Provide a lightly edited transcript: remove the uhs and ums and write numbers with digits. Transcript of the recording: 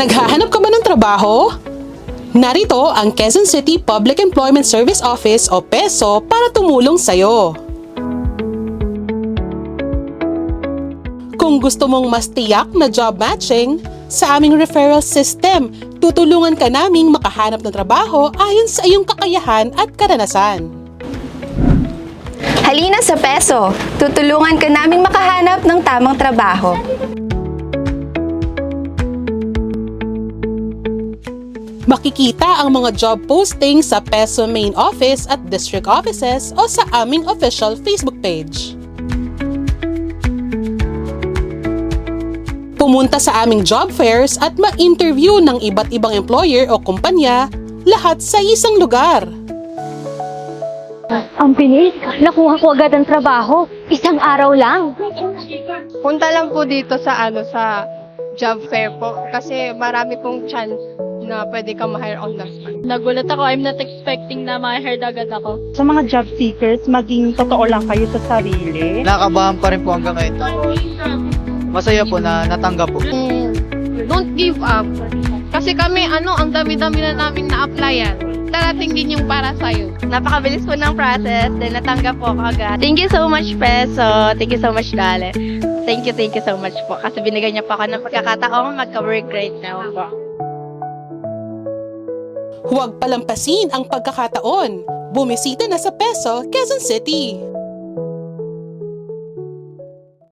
Naghahanap ka ba ng trabaho? Narito ang Quezon City Public Employment Service Office o PESO para tumulong sa'yo. Kung gusto mong mas tiyak na job matching, sa aming referral system, tutulungan ka naming makahanap ng trabaho ayon sa iyong kakayahan at karanasan. Halina sa PESO, tutulungan ka naming makahanap ng tamang trabaho. Makikita ang mga job posting sa PESO main office at district offices o sa aming official Facebook page. Pumunta sa aming job fairs at ma-interview ng iba't ibang employer o kumpanya, lahat sa isang lugar. Ang bilis! Nakuha ko agad ang trabaho. Isang araw lang. Punta lang po dito sa sa job fair po kasi marami pong chance na pwede ka ma-hire on the spot. Nagulat ako. I'm not expecting na ma-hired agad ako. Sa mga job seekers, maging totoo lang kayo sa sarili. Nakabahan pa rin po hanggang ngayon. Masaya po na natanggap po. Don't give up. Kasi kami, ang dami-dami na namin na-applyan. Darating din yung para sa'yo. Napakabilis po ng process, then natanggap po ako agad. Thank you so much, PESO. Thank you so much, Dale. Thank you so much po. Kasi binigay niya po ako ng pagkakataong magka-work right now po. Huwag palampasin ang pagkakataon. Bumisita na sa PESO, Quezon City.